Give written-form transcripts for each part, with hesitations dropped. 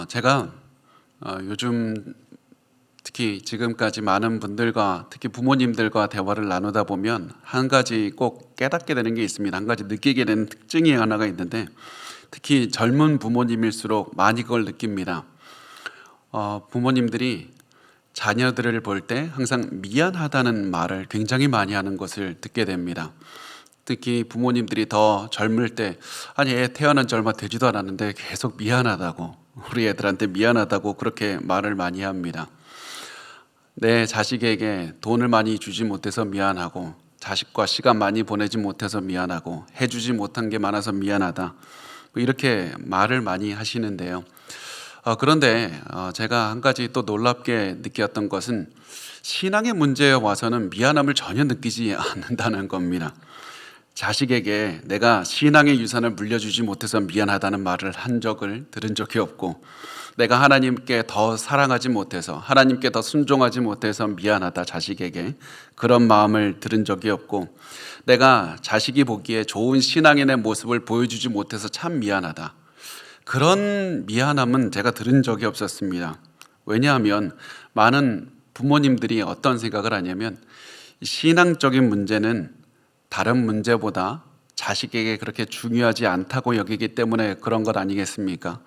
제가 요즘 특히 지금까지 많은 분들과 특히 부모님들과 대화를 나누다 보면 한 가지 꼭 깨닫게 되는 게 있습니다. 한 가지 느끼게 되는 특징이 하나가 있는데 특히 젊은 부모님일수록 많이 그걸 느낍니다. 부모님들이 자녀들을 볼 때 항상 미안하다는 말을 굉장히 많이 하는 것을 듣게 됩니다. 특히 부모님들이 더 젊을 때 아니 애 태어난 지 얼마 되지도 않았는데 계속 미안하다고 우리 애들한테 미안하다고 그렇게 말을 많이 합니다. 내 자식에게 돈을 많이 주지 못해서 미안하고 자식과 시간 많이 보내지 못해서 미안하고 해주지 못한 게 많아서 미안하다 이렇게 말을 많이 하시는데요. 그런데 제가 한 가지 또 놀랍게 느꼈던 것은 신앙의 문제에 와서는 미안함을 전혀 느끼지 않는다는 겁니다. 자식에게 내가 신앙의 유산을 물려주지 못해서 미안하다는 말을 한 적을 들은 적이 없고 내가 하나님께 더 사랑하지 못해서 하나님께 더 순종하지 못해서 미안하다 자식에게 그런 마음을 들은 적이 없고 내가 자식이 보기에 좋은 신앙인의 모습을 보여주지 못해서 참 미안하다 그런 미안함은 제가 들은 적이 없었습니다. 왜냐하면 많은 부모님들이 어떤 생각을 하냐면 신앙적인 문제는 다른 문제보다 자식에게 그렇게 중요하지 않다고 여기기 때문에 그런 것 아니겠습니까?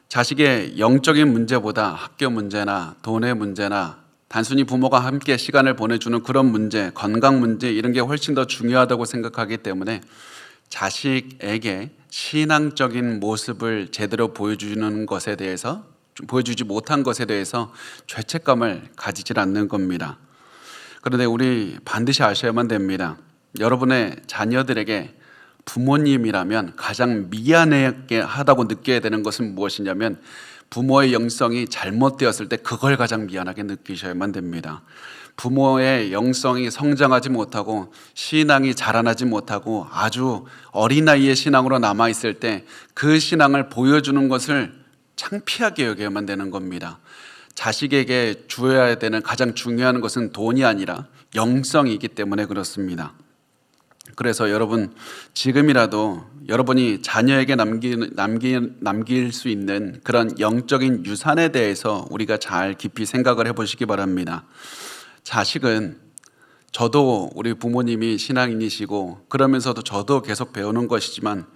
자식의 영적인 문제보다 학교 문제나 돈의 문제나 단순히 부모가 함께 시간을 보내주는 그런 문제, 건강 문제 이런 게 훨씬 더 중요하다고 생각하기 때문에 자식에게 신앙적인 모습을 제대로 보여주는 것에 대해서 보여주지 못한 것에 대해서 죄책감을 가지질 않는 겁니다. 그런데 우리 반드시 아셔야만 됩니다. 여러분의 자녀들에게 부모님이라면 가장 미안하게 하다고 느껴야 되는 것은 무엇이냐면 부모의 영성이 잘못되었을 때 그걸 가장 미안하게 느끼셔야만 됩니다. 부모의 영성이 성장하지 못하고 신앙이 자라나지 못하고 아주 어린 나이의 신앙으로 남아있을 때 그 신앙을 보여주는 것을 창피하게 여겨야만 되는 겁니다. 자식에게 주어야 되는 가장 중요한 것은 돈이 아니라 영성이기 때문에 그렇습니다. 그래서 여러분 지금이라도 여러분이 자녀에게 남길 수 있는 그런 영적인 유산에 대해서 우리가 잘 깊이 생각을 해보시기 바랍니다. 자식은 저도 우리 부모님이 신앙인이시고 그러면서도 저도 계속 배우는 것이지만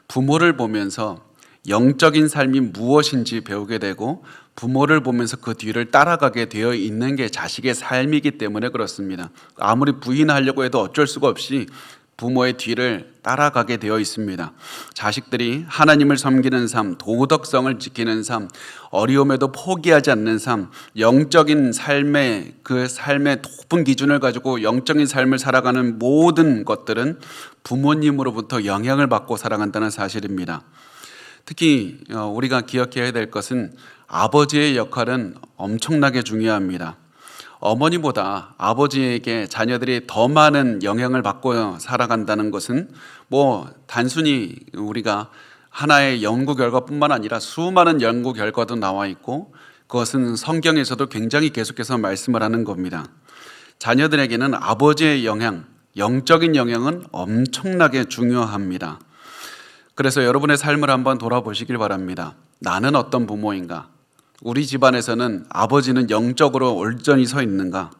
부모를 보면서 영적인 삶이 무엇인지 배우게 되고 부모를 보면서 그 뒤를 따라가게 되어 있는 게 자식의 삶이기 때문에 그렇습니다. 아무리 부인하려고 해도 어쩔 수가 없이 부모의 뒤를 따라가게 되어 있습니다. 자식들이 하나님을 섬기는 삶, 도덕성을 지키는 삶, 어려움에도 포기하지 않는 삶, 영적인 삶의 그 삶의 높은 기준을 가지고 영적인 삶을 살아가는 모든 것들은 부모님으로부터 영향을 받고 살아간다는 사실입니다. 특히 우리가 기억해야 될 것은 아버지의 역할은 엄청나게 중요합니다. 어머니보다 아버지에게 자녀들이 더 많은 영향을 받고 살아간다는 것은 단순히 우리가 하나의 연구 결과뿐만 아니라 수많은 연구 결과도 나와 있고 그것은 성경에서도 굉장히 계속해서 말씀을 하는 겁니다. 자녀들에게는 아버지의 영향, 영적인 영향은 엄청나게 중요합니다. 그래서 여러분의 삶을 한번 돌아보시길 바랍니다. 나는 어떤 부모인가? 우리 집안에서는 아버지는 영적으로 올전히 서 있는가?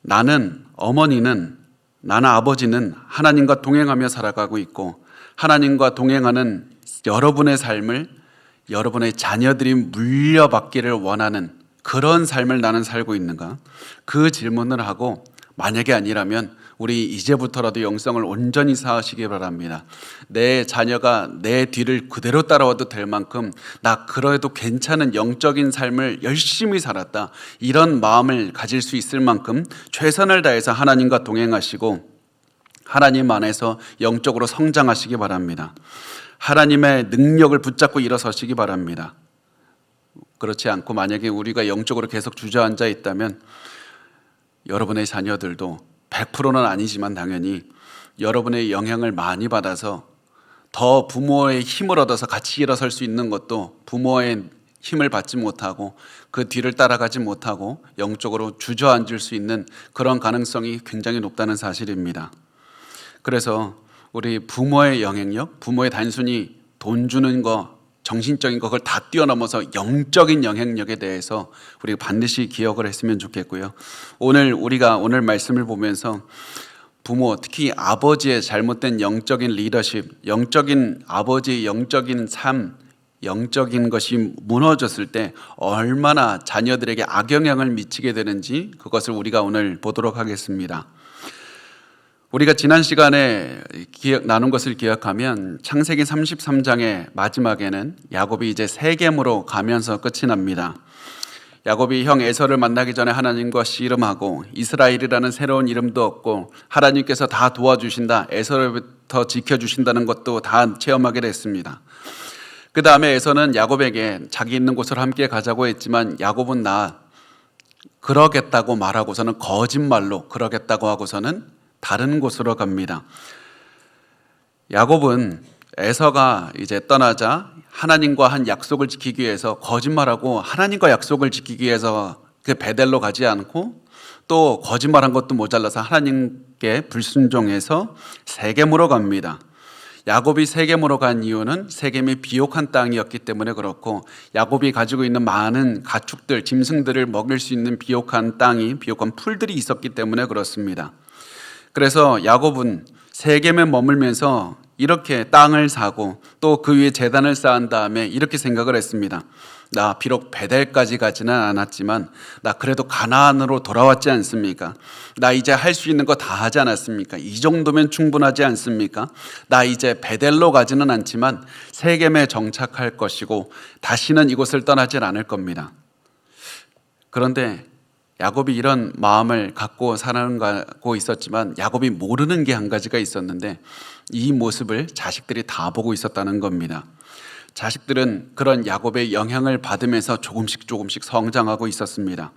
나는 아버지는 하나님과 동행하며 살아가고 있고 하나님과 동행하는 여러분의 삶을 여러분의 자녀들이 물려받기를 원하는 그런 삶을 나는 살고 있는가? 그 질문을 하고 만약에 아니라면 우리 이제부터라도 영성을 온전히 쌓으시기 바랍니다. 내 자녀가 내 뒤를 그대로 따라와도 될 만큼 나 그래도 괜찮은 영적인 삶을 열심히 살았다. 이런 마음을 가질 수 있을 만큼 최선을 다해서 하나님과 동행하시고 하나님 안에서 영적으로 성장하시기 바랍니다. 하나님의 능력을 붙잡고 일어서시기 바랍니다. 그렇지 않고 만약에 우리가 영적으로 계속 주저앉아 있다면 여러분의 자녀들도 100%는 아니지만 당연히 여러분의 영향을 많이 받아서 더 부모의 힘을 얻어서 같이 일어설 수 있는 것도 부모의 힘을 받지 못하고 그 뒤를 따라가지 못하고 영적으로 주저앉을 수 있는 그런 가능성이 굉장히 높다는 사실입니다. 그래서 우리 부모의 영향력, 부모의 단순히 돈 주는 거 정신적인 그걸 다 뛰어넘어서 영적인 영향력에 대해서 우리가 반드시 기억을 했으면 좋겠고요. 우리가 오늘 말씀을 보면서 부모, 특히 아버지의 잘못된 영적인 리더십, 영적인 아버지의 영적인 삶, 영적인 것이 무너졌을 때 얼마나 자녀들에게 악영향을 미치게 되는지 그것을 우리가 오늘 보도록 하겠습니다. 우리가 지난 시간에 나눈 것을 기억하면 창세기 33장의 마지막에는 야곱이 이제 세겜으로 가면서 끝이 납니다. 야곱이 형 에서를 만나기 전에 하나님과 씨름하고 이스라엘이라는 새로운 이름도 얻고 하나님께서 다 도와주신다, 에서로부터 지켜주신다는 것도 다 체험하게 됐습니다. 그 다음에 에서는 야곱에게 자기 있는 곳으로 함께 가자고 했지만 야곱은 그러겠다고 말하고서는 거짓말로 그러겠다고 하고서는 다른 곳으로 갑니다. 야곱은 에서가 이제 떠나자 하나님과 한 약속을 지키기 위해서 거짓말하고 하나님과 약속을 지키기 위해서 그 베델로 가지 않고 또 거짓말한 것도 모자라서 하나님께 불순종해서 세겜으로 갑니다. 야곱이 세겜으로 간 이유는 세겜이 비옥한 땅이었기 때문에 그렇고 야곱이 가지고 있는 많은 가축들, 짐승들을 먹일 수 있는 비옥한 땅이, 비옥한 풀들이 있었기 때문에 그렇습니다. 그래서 야곱은 세겜에 머물면서 이렇게 땅을 사고 또 그 위에 제단을 쌓은 다음에 이렇게 생각을 했습니다. 나 비록 베델까지 가지는 않았지만 나 그래도 가나안으로 돌아왔지 않습니까? 나 이제 할 수 있는 거 다 하지 않았습니까? 이 정도면 충분하지 않습니까? 나 이제 베델로 가지는 않지만 세겜에 정착할 것이고 다시는 이곳을 떠나질 않을 겁니다. 그런데 야곱이 이런 마음을 갖고 살아가고 있었지만 야곱이 모르는 게 한 가지가 있었는데 이 모습을 자식들이 다 보고 있었다는 겁니다. 자식들은 그런 야곱의 영향을 받으면서 조금씩 성장하고 있었습니다.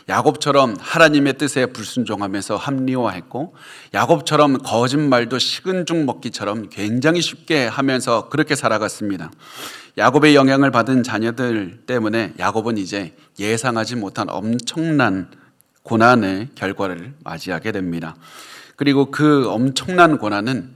야곱처럼 하나님의 뜻에 불순종하면서 합리화했고 야곱처럼 거짓말도 식은 죽 먹기처럼 굉장히 쉽게 하면서 그렇게 살아갔습니다. 야곱의 영향을 받은 자녀들 때문에 야곱은 이제 예상하지 못한 엄청난 고난의 결과를 맞이하게 됩니다. 그리고 그 엄청난 고난은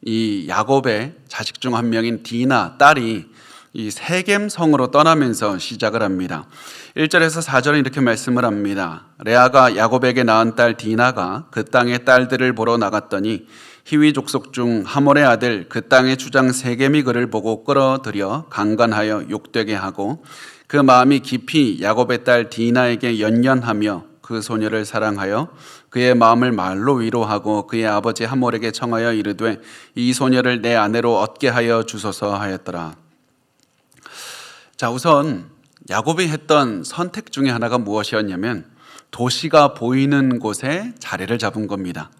이 야곱의 자식 중 한 명인 디나 딸이 이 세겜 성으로 떠나면서 시작을 합니다. 1절에서 4절은 이렇게 말씀을 합니다. 레아가 야곱에게 낳은 딸 디나가 그 땅의 딸들을 보러 나갔더니 히위 족속 중 하몰의 아들 그 땅의 주장 세겜이 그를 보고 끌어들여 강간하여 욕되게 하고 그 마음이 깊이 야곱의 딸 디나에게 연연하며 그 소녀를 사랑하여 그의 마음을 말로 위로하고 그의 아버지 하몰에게 청하여 이르되 이 소녀를 내 아내로 얻게 하여 주소서 하였더라. 자, 우선 야곱이 했던 선택 중에 하나가 무엇이었냐면 도시가 보이는 곳에 자리를 잡은 겁니다.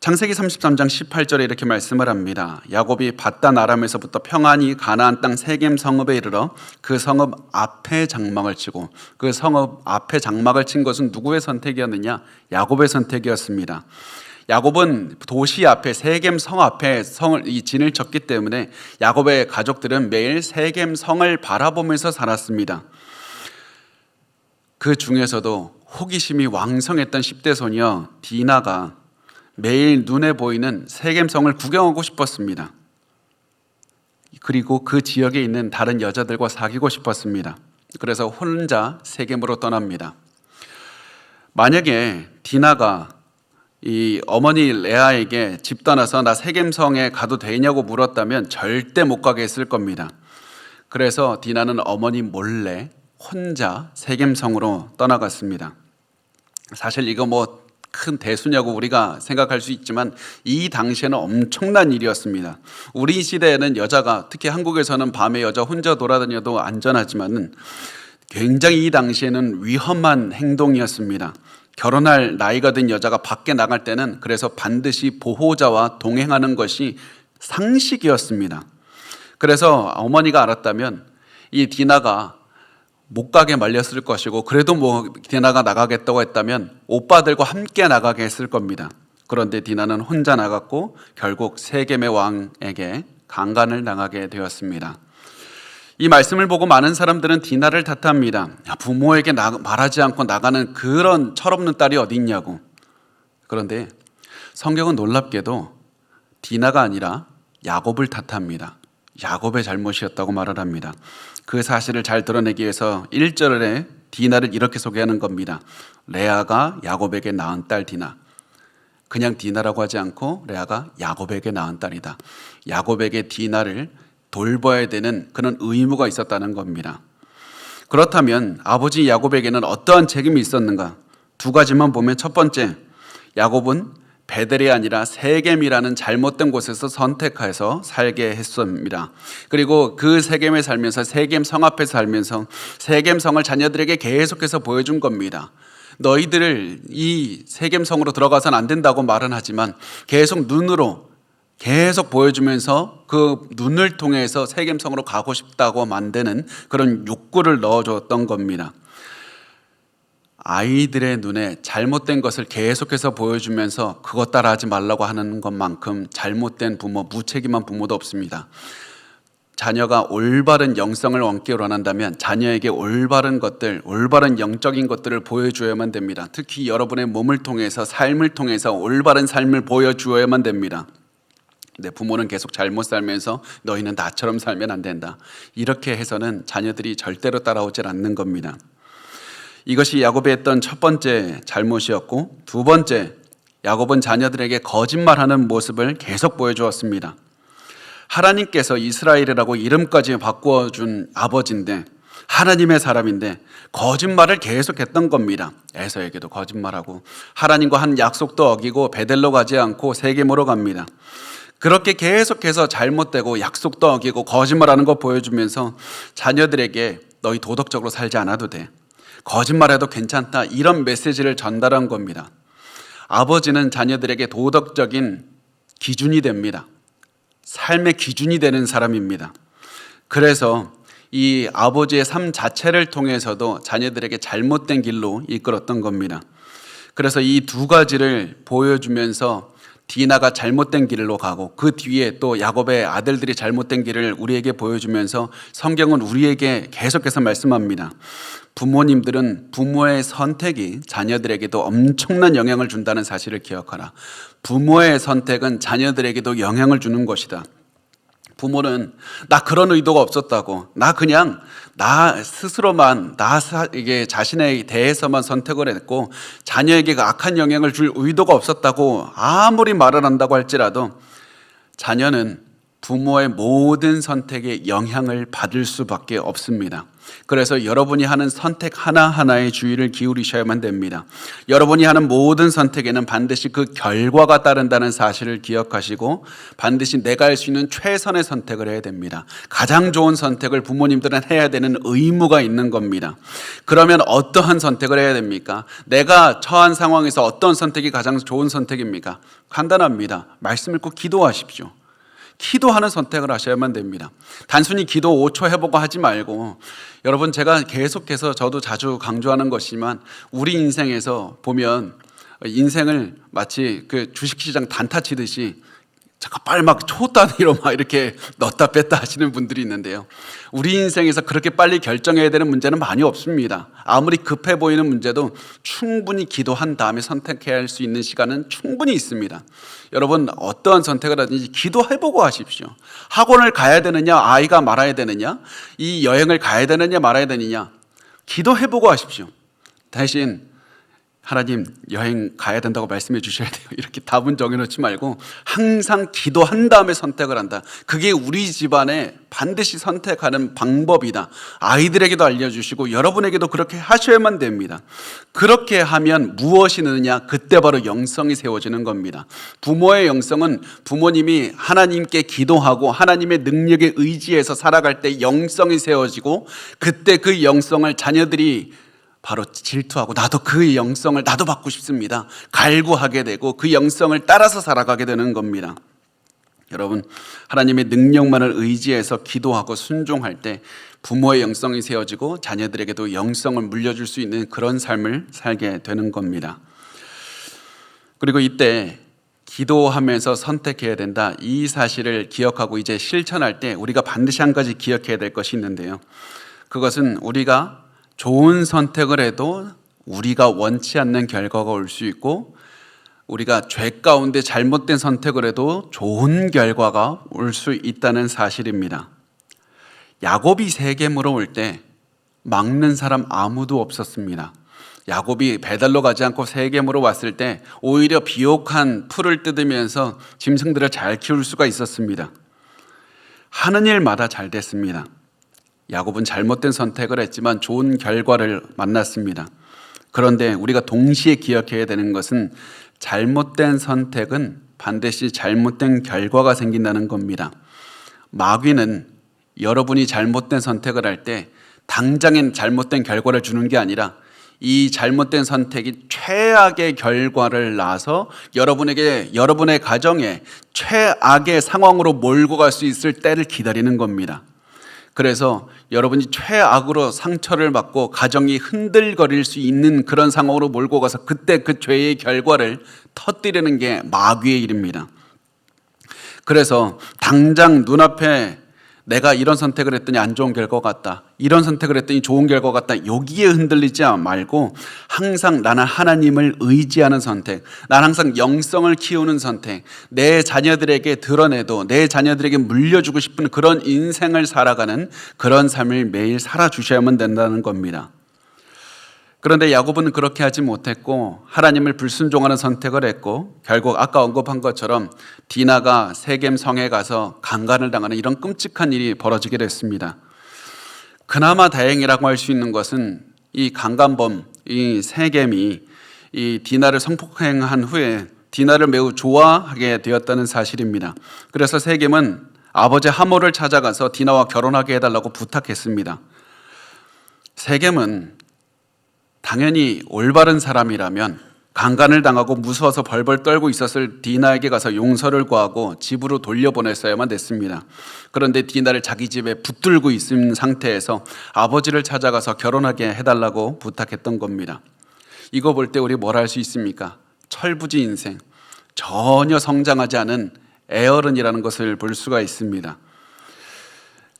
창세기 33장 18절에 이렇게 말씀을 합니다. 야곱이 밧단 아람에서부터 평안히 가나안 땅 세겜 성읍에 이르러 그 성읍 앞에 장막을 치고, 그 성읍 앞에 장막을 친 것은 누구의 선택이었느냐? 야곱의 선택이었습니다. 야곱은 도시 앞에 세겜 성 앞에 이 진을 쳤기 때문에 야곱의 가족들은 매일 세겜 성을 바라보면서 살았습니다. 그 중에서도 호기심이 왕성했던 10대 소녀 디나가 매일 눈에 보이는 세겜성을 구경하고 싶었습니다. 그리고 그 지역에 있는 다른 여자들과 사귀고 싶었습니다. 그래서 혼자 세겜으로 떠납니다. 만약에 디나가 이 어머니 레아에게 집 떠나서 나 세겜성에 가도 되냐고 물었다면 절대 못 가게 했을 겁니다. 그래서 디나는 어머니 몰래 혼자 세겜성으로 떠나갔습니다. 사실 이거 큰 대수냐고 우리가 생각할 수 있지만 이 당시에는 엄청난 일이었습니다. 우리 시대에는 여자가, 특히 한국에서는 밤에 여자 혼자 돌아다녀도 안전하지만은 굉장히 이 당시에는 위험한 행동이었습니다. 결혼할 나이가 된 여자가 밖에 나갈 때는 그래서 반드시 보호자와 동행하는 것이 상식이었습니다. 그래서 어머니가 알았다면 이 디나가 못 가게 말렸을 것이고, 그래도 디나가 나가겠다고 했다면 오빠들과 함께 나가게 했을 겁니다. 그런데 디나는 혼자 나갔고 결국 세겜의 왕에게 강간을 당하게 되었습니다. 이 말씀을 보고 많은 사람들은 디나를 탓합니다. 부모에게 말하지 않고 나가는 그런 철없는 딸이 어디 있냐고. 그런데 성경은 놀랍게도 디나가 아니라 야곱을 탓합니다. 야곱의 잘못이었다고 말을 합니다. 그 사실을 잘 드러내기 위해서 1절에 디나를 이렇게 소개하는 겁니다. 레아가 야곱에게 낳은 딸 디나. 그냥 디나라고 하지 않고 레아가 야곱에게 낳은 딸이다. 야곱에게 디나를 돌봐야 되는 그런 의무가 있었다는 겁니다. 그렇다면 아버지 야곱에게는 어떠한 책임이 있었는가? 두 가지만 보면, 첫 번째, 야곱은 베델이 아니라 세겜이라는 잘못된 곳에서 선택해서 살게 했습니다. 그리고 그 세겜에 살면서, 세겜 성 앞에 살면서 세겜 성을 자녀들에게 계속해서 보여준 겁니다. 너희들 이 세겜 성으로 들어가서는 안 된다고 말은 하지만 계속 눈으로 계속 보여주면서 그 눈을 통해서 세겜 성으로 가고 싶다고 만드는 그런 욕구를 넣어줬던 겁니다. 아이들의 눈에 잘못된 것을 계속해서 보여주면서 그것 따라 하지 말라고 하는 것만큼 잘못된 부모, 무책임한 부모도 없습니다. 자녀가 올바른 영성을 얻기 원한다면 자녀에게 올바른 것들, 올바른 영적인 것들을 보여줘야만 됩니다. 특히 여러분의 몸을 통해서, 삶을 통해서 올바른 삶을 보여주어야만 됩니다. 내 부모는 계속 잘못 살면서 너희는 나처럼 살면 안 된다, 이렇게 해서는 자녀들이 절대로 따라오질 않는 겁니다. 이것이 야곱이 했던 첫 번째 잘못이었고, 두 번째, 야곱은 자녀들에게 거짓말하는 모습을 계속 보여주었습니다. 하나님께서 이스라엘이라고 이름까지 바꾸어준 아버지인데, 하나님의 사람인데 거짓말을 계속했던 겁니다. 에서에게도 거짓말하고 하나님과 한 약속도 어기고 베델로 가지 않고 세겜으로 갑니다. 그렇게 계속해서 잘못되고 약속도 어기고 거짓말하는 거 보여주면서 자녀들에게 너희 도덕적으로 살지 않아도 돼, 거짓말해도 괜찮다, 이런 메시지를 전달한 겁니다. 아버지는 자녀들에게 도덕적인 기준이 됩니다. 삶의 기준이 되는 사람입니다. 그래서 이 아버지의 삶 자체를 통해서도 자녀들에게 잘못된 길로 이끌었던 겁니다. 그래서 이 두 가지를 보여주면서 디나가 잘못된 길로 가고, 그 뒤에 또 야곱의 아들들이 잘못된 길을 우리에게 보여주면서 성경은 우리에게 계속해서 말씀합니다. 부모님들은 부모의 선택이 자녀들에게도 엄청난 영향을 준다는 사실을 기억하라. 부모의 선택은 자녀들에게도 영향을 주는 것이다. 부모는 나 그런 의도가 없었다고, 나 그냥 나 스스로만 이게 자신에 대해서만 선택을 했고 자녀에게 악한 영향을 줄 의도가 없었다고 아무리 말을 한다고 할지라도 자녀는 부모의 모든 선택에 영향을 받을 수밖에 없습니다. 그래서 여러분이 하는 선택 하나하나에 주의를 기울이셔야만 됩니다. 여러분이 하는 모든 선택에는 반드시 그 결과가 따른다는 사실을 기억하시고 반드시 내가 할 수 있는 최선의 선택을 해야 됩니다. 가장 좋은 선택을 부모님들은 해야 되는 의무가 있는 겁니다. 그러면 어떠한 선택을 해야 됩니까? 내가 처한 상황에서 어떤 선택이 가장 좋은 선택입니까? 간단합니다. 말씀 읽고 기도하십시오. 기도하는 선택을 하셔야만 됩니다. 단순히 기도 5초 해보고 하지 말고, 여러분, 제가 계속해서 저도 자주 강조하는 것이지만 우리 인생에서 보면 인생을 마치 그 주식시장 단타 치듯이 잠깐 빨리 막 초단위로 막 이렇게 넣었다 뺐다 하시는 분들이 있는데요, 우리 인생에서 그렇게 빨리 결정해야 되는 문제는 많이 없습니다. 아무리 급해 보이는 문제도 충분히 기도한 다음에 선택해야 할 수 있는 시간은 충분히 있습니다. 여러분, 어떠한 선택을 하든지 기도해보고 하십시오. 학원을 가야 되느냐, 아이가 말아야 되느냐, 이 여행을 가야 되느냐 말아야 되느냐, 기도해보고 하십시오. 대신 하나님 여행 가야 된다고 말씀해 주셔야 돼요, 이렇게 답은 정해놓지 말고 항상 기도한 다음에 선택을 한다. 그게 우리 집안에 반드시 선택하는 방법이다. 아이들에게도 알려주시고 여러분에게도 그렇게 하셔야만 됩니다. 그렇게 하면 무엇이 느느냐? 그때 바로 영성이 세워지는 겁니다. 부모의 영성은 부모님이 하나님께 기도하고 하나님의 능력에 의지해서 살아갈 때 영성이 세워지고, 그때 그 영성을 자녀들이 바로 질투하고 나도 그 영성을 나도 받고 싶습니다, 갈구하게 되고 그 영성을 따라서 살아가게 되는 겁니다. 여러분, 하나님의 능력만을 의지해서 기도하고 순종할 때 부모의 영성이 세워지고 자녀들에게도 영성을 물려줄 수 있는 그런 삶을 살게 되는 겁니다. 그리고 이때 기도하면서 선택해야 된다, 이 사실을 기억하고 이제 실천할 때 우리가 반드시 한 가지 기억해야 될 것이 있는데요, 그것은 우리가 좋은 선택을 해도 우리가 원치 않는 결과가 올 수 있고, 우리가 죄 가운데 잘못된 선택을 해도 좋은 결과가 올 수 있다는 사실입니다. 야곱이 세겜으로 올 때 막는 사람 아무도 없었습니다. 야곱이 배달로 가지 않고 세겜으로 왔을 때 오히려 비옥한 풀을 뜯으면서 짐승들을 잘 키울 수가 있었습니다. 하는 일마다 잘 됐습니다. 야곱은 잘못된 선택을 했지만 좋은 결과를 만났습니다. 그런데 우리가 동시에 기억해야 되는 것은 잘못된 선택은 반드시 잘못된 결과가 생긴다는 겁니다. 마귀는 여러분이 잘못된 선택을 할 때 당장엔 잘못된 결과를 주는 게 아니라 이 잘못된 선택이 최악의 결과를 낳아서 여러분의 가정에 최악의 상황으로 몰고 갈 수 있을 때를 기다리는 겁니다. 그래서 여러분이 최악으로 상처를 받고 가정이 흔들거릴 수 있는 그런 상황으로 몰고 가서 그때 그 죄의 결과를 터뜨리는 게 마귀의 일입니다. 그래서 당장 눈앞에 내가 이런 선택을 했더니 안 좋은 결과 같다, 이런 선택을 했더니 좋은 결과 같다, 여기에 흔들리지 말고 항상 나는 하나님을 의지하는 선택, 난 항상 영성을 키우는 선택, 내 자녀들에게 드러내도 내 자녀들에게 물려주고 싶은 그런 인생을 살아가는 그런 삶을 매일 살아주셔야만 된다는 겁니다. 그런데 야곱은 그렇게 하지 못했고 하나님을 불순종하는 선택을 했고 결국 아까 언급한 것처럼 디나가 세겜 성에 가서 강간을 당하는 이런 끔찍한 일이 벌어지게 됐습니다. 그나마 다행이라고 할 수 있는 것은 이 강간범, 이 세겜이 이 디나를 성폭행한 후에 디나를 매우 좋아하게 되었다는 사실입니다. 그래서 세겜은 아버지 하몰을 찾아가서 디나와 결혼하게 해달라고 부탁했습니다. 세겜은 당연히 올바른 사람이라면 강간을 당하고 무서워서 벌벌 떨고 있었을 디나에게 가서 용서를 구하고 집으로 돌려보냈어야만 됐습니다. 그런데 디나를 자기 집에 붙들고 있는 상태에서 아버지를 찾아가서 결혼하게 해달라고 부탁했던 겁니다. 이거 볼 때 우리 뭘 할 수 있습니까? 철부지 인생, 전혀 성장하지 않은 애어른이라는 것을 볼 수가 있습니다.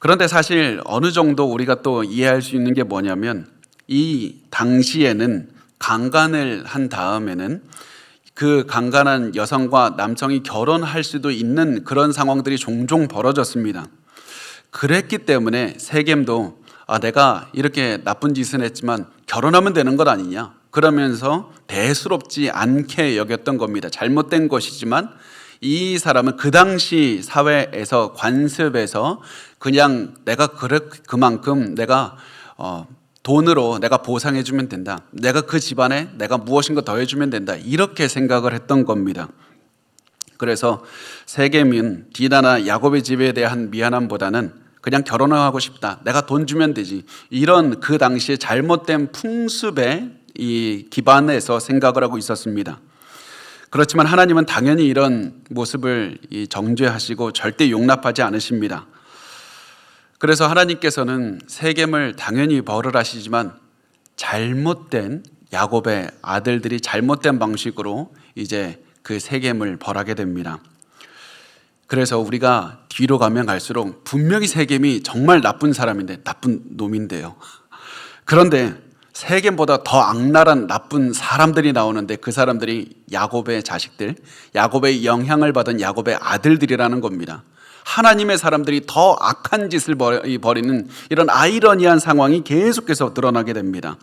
그런데 사실 어느 정도 우리가 또 이해할 수 있는 게 뭐냐면 이 당시에는 강간을 한 다음에는 그 강간한 여성과 남성이 결혼할 수도 있는 그런 상황들이 종종 벌어졌습니다. 그랬기 때문에 세겜도 내가 이렇게 나쁜 짓을 했지만 결혼하면 되는 것 아니냐, 그러면서 대수롭지 않게 여겼던 겁니다. 잘못된 것이지만 이 사람은 그 당시 사회에서 관습에서 그냥 내가 그만큼 내가 돈으로 내가 보상해주면 된다, 내가 그 집안에 내가 무엇인가 더 해주면 된다, 이렇게 생각을 했던 겁니다. 그래서 세겜은 디나나 야곱의 집에 대한 미안함보다는 그냥 결혼을 하고 싶다, 내가 돈 주면 되지, 이런 그 당시에 잘못된 풍습에 이 기반에서 생각을 하고 있었습니다. 그렇지만 하나님은 당연히 이런 모습을 정죄하시고 절대 용납하지 않으십니다. 그래서 하나님께서는 세겜을 당연히 벌을 하시지만 잘못된 야곱의 아들들이 잘못된 방식으로 이제 그 세겜을 벌하게 됩니다. 그래서 우리가 뒤로 가면 갈수록 분명히 세겜이 정말 나쁜 사람인데, 나쁜 놈인데요. 그런데 세겜보다 더 악랄한 나쁜 사람들이 나오는데 그 사람들이 야곱의 자식들, 야곱의 영향을 받은 야곱의 아들들이라는 겁니다. 하나님의 사람들이 더 악한 짓을 벌이는 이런 아이러니한 상황이 계속해서 드러나게 됩니다.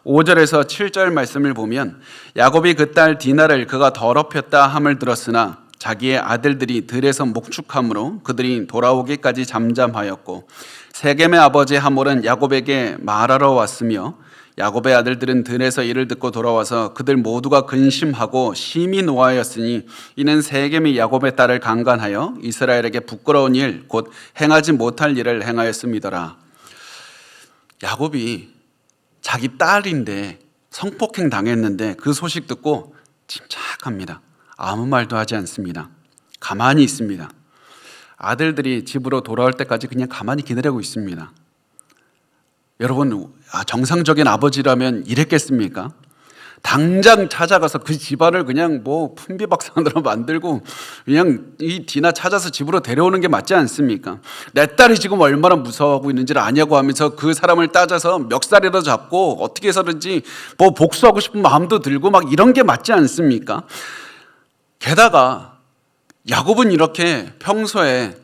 5절에서 7절 말씀을 보면 야곱이 그 딸 디나를 그가 더럽혔다 함을 들었으나 자기의 아들들이 들에서 목축함으로 그들이 돌아오기까지 잠잠하였고 세겜의 아버지 하몰은 야곱에게 말하러 왔으며 야곱의 아들들은 들에서 이를 듣고 돌아와서 그들 모두가 근심하고 심히 노하였으니 이는 세겜이 야곱의 딸을 강간하여 이스라엘에게 부끄러운 일 곧 행하지 못할 일을 행하였음이더라. 야곱이 자기 딸인데 성폭행 당했는데 그 소식 듣고 침착합니다. 아무 말도 하지 않습니다. 가만히 있습니다. 아들들이 집으로 돌아올 때까지 그냥 가만히 기다리고 있습니다. 여러분, 정상적인 아버지라면 이랬겠습니까? 당장 찾아가서 그 집안을 그냥 풍비박산으로 만들고 그냥 이 디나 찾아서 집으로 데려오는 게 맞지 않습니까? 내 딸이 지금 얼마나 무서워하고 있는지를 아냐고 하면서 그 사람을 따져서 멱살이라도 잡고 어떻게 해서든지 복수하고 싶은 마음도 들고 막 이런 게 맞지 않습니까? 게다가 야곱은 이렇게 평소에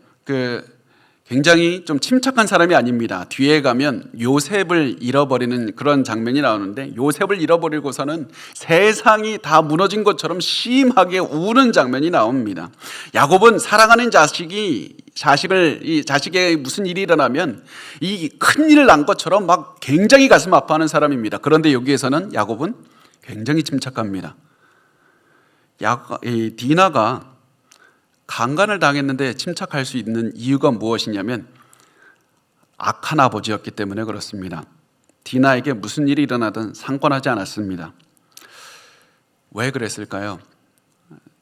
굉장히 좀 침착한 사람이 아닙니다. 뒤에 가면 요셉을 잃어버리는 그런 장면이 나오는데, 요셉을 잃어버리고서는 세상이 다 무너진 것처럼 심하게 우는 장면이 나옵니다. 야곱은 사랑하는 자식에게 무슨 일이 일어나면 이 큰일 난 것처럼 막 굉장히 가슴 아파하는 사람입니다. 그런데 여기에서는 야곱은 굉장히 침착합니다. 디나가 강간을 당했는데 침착할 수 있는 이유가 무엇이냐면 악한 아버지였기 때문에 그렇습니다. 디나에게 무슨 일이 일어나든 상관하지 않았습니다. 왜 그랬을까요?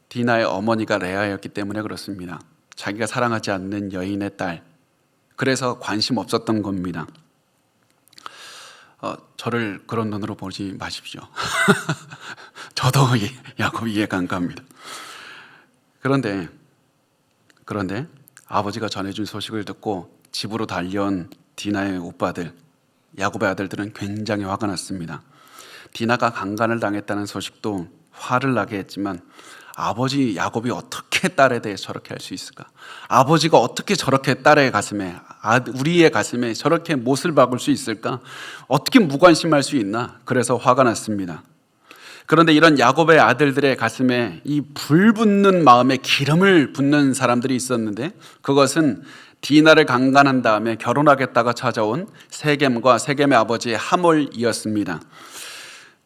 디나의 어머니가 레아였기 때문에 그렇습니다. 자기가 사랑하지 않는 여인의 딸, 그래서 관심 없었던 겁니다. 저를 그런 눈으로 보지 마십시오. 저도 야곱이 이해가 안 갑니다. 그런데 아버지가 전해준 소식을 듣고 집으로 달려온 디나의 오빠들, 야곱의 아들들은 굉장히 화가 났습니다. 디나가 강간을 당했다는 소식도 화를 나게 했지만, 아버지 야곱이 어떻게 딸에 대해 저렇게 할 수 있을까? 아버지가 어떻게 저렇게 딸의 가슴에, 우리의 가슴에 저렇게 못을 박을 수 있을까? 어떻게 무관심할 수 있나? 그래서 화가 났습니다. 그런데 이런 야곱의 아들들의 가슴에 이 불붙는 마음에 기름을 붓는 사람들이 있었는데, 그것은 디나를 강간한 다음에 결혼하겠다가 찾아온 세겜과 세겜의 아버지 하몰이었습니다.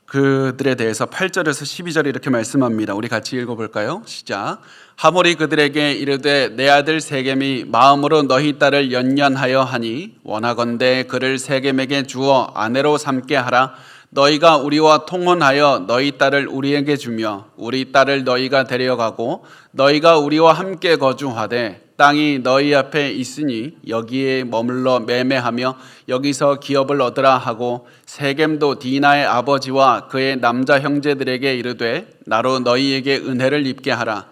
그들에 대해서 8절에서 12절에 이렇게 말씀합니다. 우리 같이 읽어볼까요? 시작. 하몰이 그들에게 이르되 내 아들 세겜이 마음으로 너희 딸을 연연하여 하니 원하건대 그를 세겜에게 주어 아내로 삼게 하라. 너희가 우리와 통혼하여 너희 딸을 우리에게 주며 우리 딸을 너희가 데려가고 너희가 우리와 함께 거주하되 땅이 너희 앞에 있으니 여기에 머물러 매매하며 여기서 기업을 얻으라 하고, 세겜도 디나의 아버지와 그의 남자 형제들에게 이르되 나로 너희에게 은혜를 입게 하라.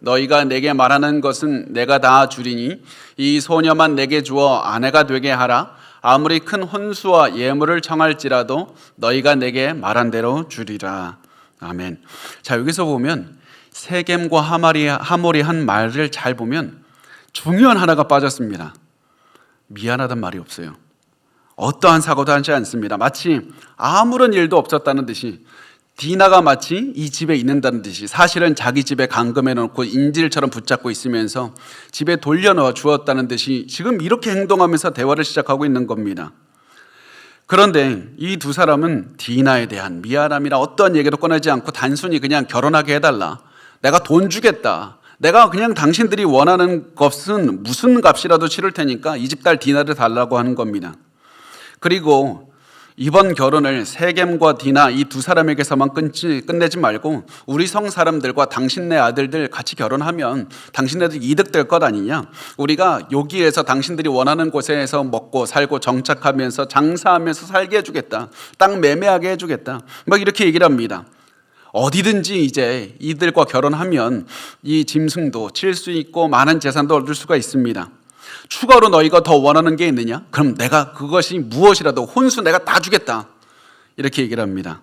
너희가 내게 말하는 것은 내가 다 주리니 이 소녀만 내게 주어 아내가 되게 하라. 아무리 큰 혼수와 예물을 청할지라도 너희가 내게 말한 대로 주리라. 아멘. 자, 여기서 보면 세겜과 하몰이 한 말을 잘 보면 중요한 하나가 빠졌습니다. 미안하단 말이 없어요. 어떠한 사고도 하지 않습니다. 마치 아무런 일도 없었다는 듯이, 디나가 마치 이 집에 있는다는 듯이, 사실은 자기 집에 감금해 놓고 인질처럼 붙잡고 있으면서 집에 돌려넣어 주었다는 듯이 지금 이렇게 행동하면서 대화를 시작하고 있는 겁니다. 그런데 이 두 사람은 디나에 대한 미안함이나 어떠한 얘기도 꺼내지 않고 단순히 그냥 결혼하게 해달라, 내가 돈 주겠다, 내가 그냥 당신들이 원하는 것은 무슨 값이라도 치를 테니까 이 집 딸 디나를 달라고 하는 겁니다. 그리고 이번 결혼을 세겜과 디나 이 두 사람에게서만 끝내지 말고 우리 성 사람들과 당신네 아들들 같이 결혼하면 당신네들 이득될 것 아니냐? 우리가 여기에서 당신들이 원하는 곳에서 먹고 살고 정착하면서 장사하면서 살게 해주겠다, 땅 매매하게 해주겠다, 막 이렇게 얘기를 합니다. 어디든지 이제 이들과 결혼하면 이 짐승도 칠 수 있고 많은 재산도 얻을 수가 있습니다. 추가로 너희가 더 원하는 게 있느냐? 그럼 내가 그것이 무엇이라도 혼수 내가 다 주겠다, 이렇게 얘기를 합니다.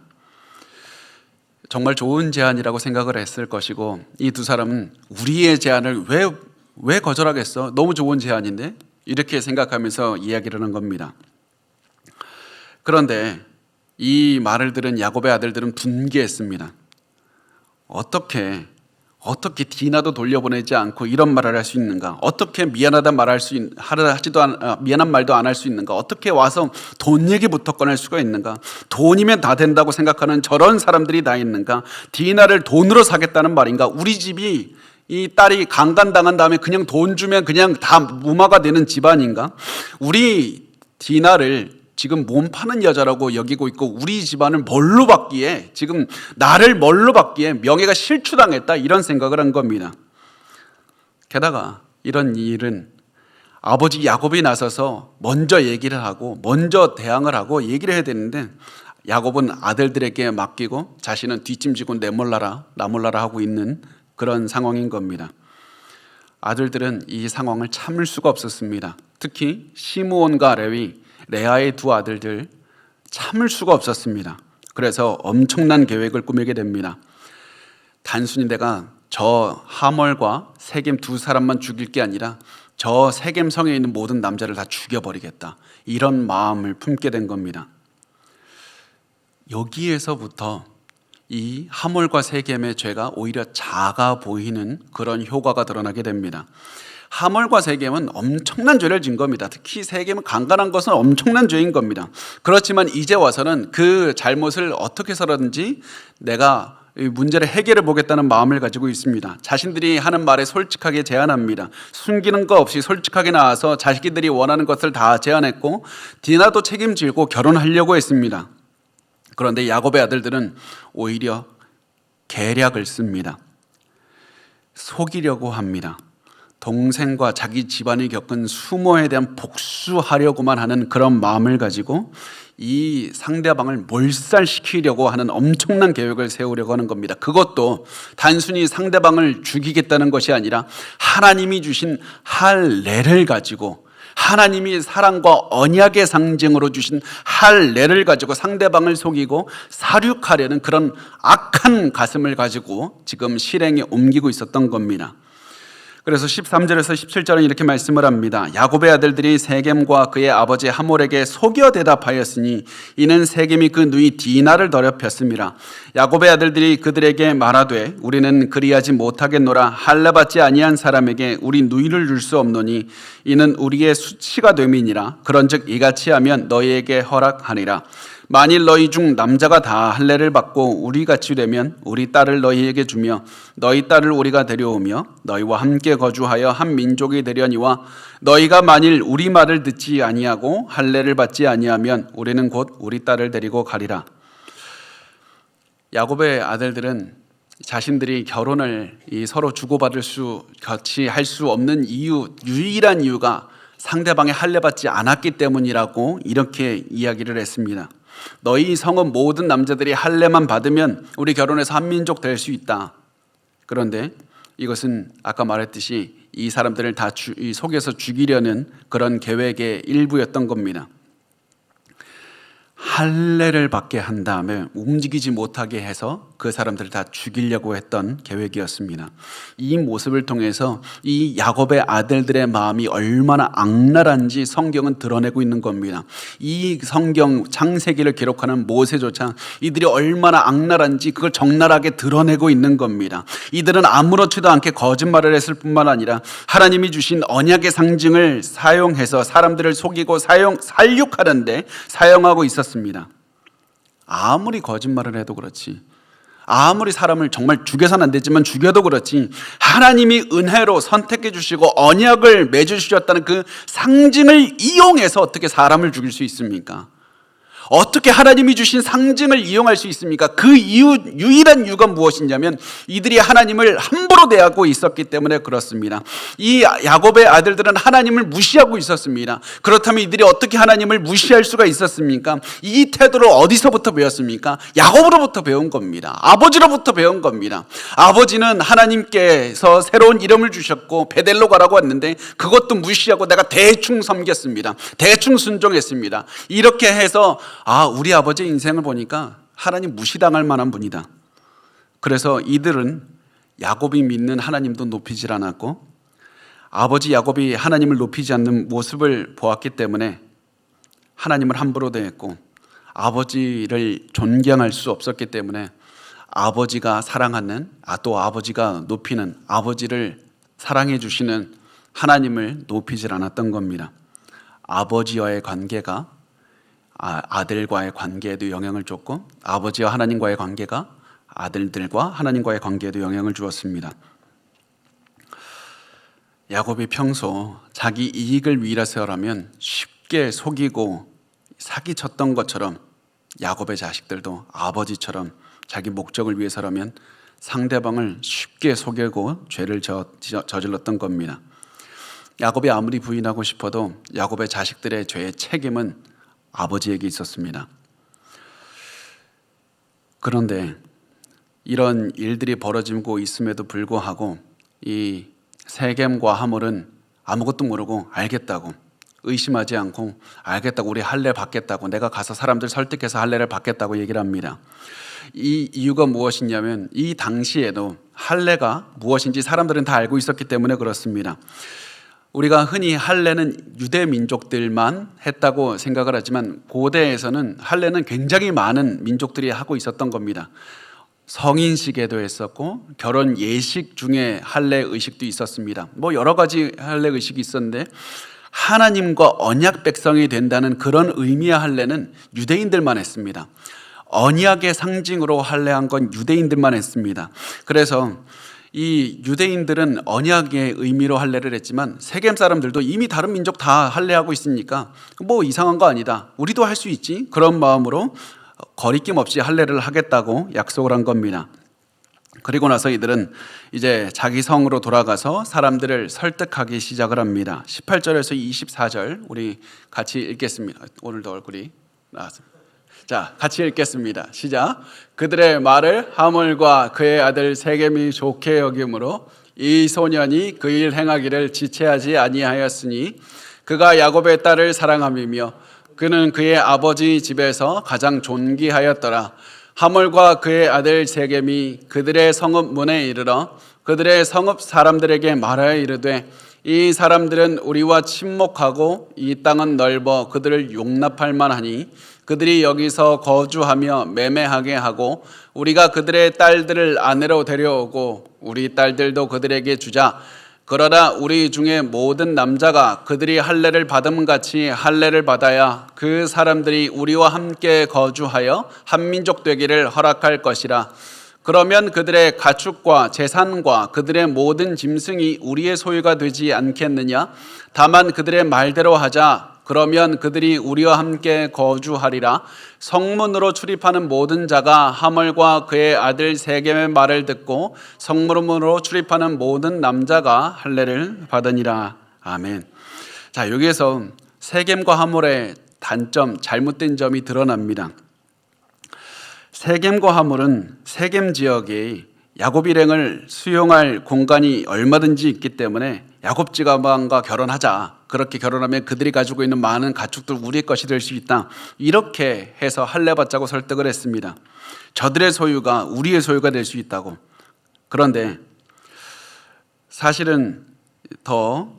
정말 좋은 제안이라고 생각을 했을 것이고, 이 두 사람은 우리의 제안을 왜 거절하겠어? 너무 좋은 제안인데? 이렇게 생각하면서 이야기를 하는 겁니다. 그런데 이 말을 들은 야곱의 아들들은 분개했습니다. 어떻게 디나도 돌려보내지 않고 이런 말을 할 수 있는가? 어떻게 미안하다 미안한 말도 안 할 수 있는가? 어떻게 와서 돈 얘기부터 꺼낼 수가 있는가? 돈이면 다 된다고 생각하는 저런 사람들이 다 있는가? 디나를 돈으로 사겠다는 말인가? 우리 집이 이 딸이 강간당한 다음에 그냥 돈 주면 그냥 다 무마가 되는 집안인가? 우리 디나를 지금 몸 파는 여자라고 여기고 있고 우리 집안을 뭘로 받기에, 지금 나를 뭘로 받기에 명예가 실추당했다, 이런 생각을 한 겁니다. 게다가 이런 일은 아버지 야곱이 나서서 먼저 얘기를 하고 먼저 대항을 하고 얘기를 해야 되는데, 야곱은 아들들에게 맡기고 자신은 뒷짐지고 나몰라라 하고 있는 그런 상황인 겁니다. 아들들은 이 상황을 참을 수가 없었습니다. 특히 시므온과 레위, 레아의 두 아들들 참을 수가 없었습니다. 그래서 엄청난 계획을 꾸미게 됩니다. 단순히 내가 저 하몰과 세겜 두 사람만 죽일 게 아니라 저 세겜 성에 있는 모든 남자를 다 죽여버리겠다, 이런 마음을 품게 된 겁니다. 여기에서부터 이 하몰과 세겜의 죄가 오히려 작아 보이는 그런 효과가 드러나게 됩니다. 하몰과 세겜은 엄청난 죄를 진 겁니다. 특히 세겜은 강간한 것은 엄청난 죄인 겁니다. 그렇지만 이제 와서는 그 잘못을 어떻게 해서든지 내가 이 문제를 해결해 보겠다는 마음을 가지고 있습니다. 자신들이 하는 말에 솔직하게 제안합니다. 숨기는 거 없이 솔직하게 나와서 자기들이 원하는 것을 다 제안했고 디나도 책임지고 결혼하려고 했습니다. 그런데 야곱의 아들들은 오히려 계략을 씁니다. 속이려고 합니다. 동생과 자기 집안이 겪은 수모에 대한 복수하려고만 하는 그런 마음을 가지고 이 상대방을 몰살시키려고 하는 엄청난 계획을 세우려고 하는 겁니다. 그것도 단순히 상대방을 죽이겠다는 것이 아니라 하나님이 주신 할례를 가지고, 하나님이 사랑과 언약의 상징으로 주신 할례를 가지고 상대방을 속이고 살육하려는 그런 악한 가슴을 가지고 지금 실행에 옮기고 있었던 겁니다. 그래서 13절에서 17절은 이렇게 말씀을 합니다. 야곱의 아들들이 세겜과 그의 아버지 하몰에게 속여 대답하였으니 이는 세겜이 그 누이 디나를 더럽혔습니다. 야곱의 아들들이 그들에게 말하되 우리는 그리하지 못하겠노라. 할례 받지 아니한 사람에게 우리 누이를 줄 수 없노니 이는 우리의 수치가 됨이니라. 그런즉 이같이 하면 너희에게 허락하니라. 만일 너희 중 남자가 다 할례를 받고 우리같이 되면 우리 딸을 너희에게 주며 너희 딸을 우리가 데려오며 너희와 함께 거주하여 한 민족이 되려니와 너희가 만일 우리 말을 듣지 아니하고 할례를 받지 아니하면 우리는 곧 우리 딸을 데리고 가리라. 야곱의 아들들은 자신들이 결혼을 서로 주고받을 수, 같이 할 수 없는 유일한 이유가 상대방의 할례 받지 않았기 때문이라고 이렇게 이야기를 했습니다. 너희 성은 모든 남자들이 할례만 받으면 우리 결혼해서 한 민족 될 수 있다. 그런데 이것은 아까 말했듯이 이 사람들을 다 속여서 죽이려는 그런 계획의 일부였던 겁니다. 할례를 받게 한 다음에 움직이지 못하게 해서 그 사람들을 다 죽이려고 했던 계획이었습니다. 이 모습을 통해서 이 야곱의 아들들의 마음이 얼마나 악랄한지 성경은 드러내고 있는 겁니다. 이 성경 창세기를 기록하는 모세조차 이들이 얼마나 악랄한지 그걸 적나라하게 드러내고 있는 겁니다. 이들은 아무렇지도 않게 거짓말을 했을 뿐만 아니라 하나님이 주신 언약의 상징을 사용해서 사람들을 속이고 살육하는데 사용하고 있었습니다. 아무리 거짓말을 해도 그렇지, 아무리 사람을 정말 죽여서는 안 되지만 죽여도 그렇지, 하나님이 은혜로 선택해 주시고 언약을 맺으셨다는 그 상징을 이용해서 어떻게 사람을 죽일 수 있습니까? 어떻게 하나님이 주신 상징을 이용할 수 있습니까? 그 유일한 이유가 무엇이냐면 이들이 하나님을 함부로 대하고 있었기 때문에 그렇습니다. 이 야곱의 아들들은 하나님을 무시하고 있었습니다. 그렇다면 이들이 어떻게 하나님을 무시할 수가 있었습니까? 이 태도를 어디서부터 배웠습니까? 야곱으로부터 배운 겁니다. 아버지로부터 배운 겁니다. 아버지는 하나님께서 새로운 이름을 주셨고 베델로 가라고 했는데 그것도 무시하고 내가 대충 섬겼습니다. 대충 순종했습니다. 이렇게 해서 우리 아버지의 인생을 보니까 하나님 무시당할 만한 분이다. 그래서 이들은 야곱이 믿는 하나님도 높이질 않았고 아버지 야곱이 하나님을 높이지 않는 모습을 보았기 때문에 하나님을 함부로 대했고 아버지를 존경할 수 없었기 때문에 아버지가 사랑하는, 또 아버지가 높이는, 아버지를 사랑해 주시는 하나님을 높이질 않았던 겁니다. 아버지와의 관계가 아들과의 관계에도 영향을 줬고 아버지와 하나님과의 관계가 아들들과 하나님과의 관계에도 영향을 주었습니다. 야곱이 평소 자기 이익을 위해서라면 쉽게 속이고 사기쳤던 것처럼 야곱의 자식들도 아버지처럼 자기 목적을 위해서라면 상대방을 쉽게 속이고 죄를 저질렀던 겁니다. 야곱이 아무리 부인하고 싶어도 야곱의 자식들의 죄의 책임은 아버지에게 있었습니다. 그런데 이런 일들이 벌어지고 있음에도 불구하고 이 세겜과 하몰은 아무것도 모르고 알겠다고, 의심하지 않고 알겠다고, 우리 할례 받겠다고, 내가 가서 사람들 설득해서 할례를 받겠다고 얘기를 합니다. 이 이유가 무엇이냐면 이 당시에도 할례가 무엇인지 사람들은 다 알고 있었기 때문에 그렇습니다. 우리가 흔히 할례는 유대 민족들만 했다고 생각을 하지만 고대에서는 할례는 굉장히 많은 민족들이 하고 있었던 겁니다. 성인식에도 했었고 결혼 예식 중에 할례 의식도 있었습니다. 뭐 여러 가지 할례 의식이 있었는데 하나님과 언약 백성이 된다는 그런 의미의 할례는 유대인들만 했습니다. 언약의 상징으로 할례한 건 유대인들만 했습니다. 그래서 이 유대인들은 언약의 의미로 할례를 했지만 세겜 사람들도 이미 다른 민족 다 할례하고 있으니까 뭐 이상한 거 아니다, 우리도 할 수 있지, 그런 마음으로 거리낌 없이 할례를 하겠다고 약속을 한 겁니다. 그리고 나서 이들은 이제 자기 성으로 돌아가서 사람들을 설득하기 시작을 합니다. 18절에서 24절 우리 같이 읽겠습니다. 오늘도 얼굴이 나왔습니다. 자, 같이 읽겠습니다. 시작. 그들의 말을 하몰과 그의 아들 세겜이 좋게 여김으로 이 소년이 그 일 행하기를 지체하지 아니하였으니 그가 야곱의 딸을 사랑함이며 그는 그의 아버지 집에서 가장 존귀하였더라. 하몰과 그의 아들 세겜이 그들의 성읍 문에 이르러 그들의 성읍 사람들에게 말하여 이르되 이 사람들은 우리와 친목하고 이 땅은 넓어 그들을 용납할 만하니 그들이 여기서 거주하며 매매하게 하고 우리가 그들의 딸들을 아내로 데려오고 우리 딸들도 그들에게 주자. 그러나 우리 중에 모든 남자가 그들이 할례를 받음 같이 할례를 받아야 그 사람들이 우리와 함께 거주하여 한 민족 되기를 허락할 것이라. 그러면 그들의 가축과 재산과 그들의 모든 짐승이 우리의 소유가 되지 않겠느냐? 다만 그들의 말대로 하자. 그러면 그들이 우리와 함께 거주하리라. 성문으로 출입하는 모든 자가 하몰과 그의 아들 세겜의 말을 듣고 성문으로 출입하는 모든 남자가 할례를 받으니라. 아멘. 자, 여기에서 세겜과 하몰의 단점, 잘못된 점이 드러납니다. 세겜과 하몰은 세겜 지역에 야곱 일행을 수용할 공간이 얼마든지 있기 때문에 야곱 지가방과 결혼하자, 그렇게 결혼하면 그들이 가지고 있는 많은 가축들 우리의 것이 될 수 있다, 이렇게 해서 할례 받자고 설득을 했습니다. 저들의 소유가 우리의 소유가 될 수 있다고. 그런데 사실은 더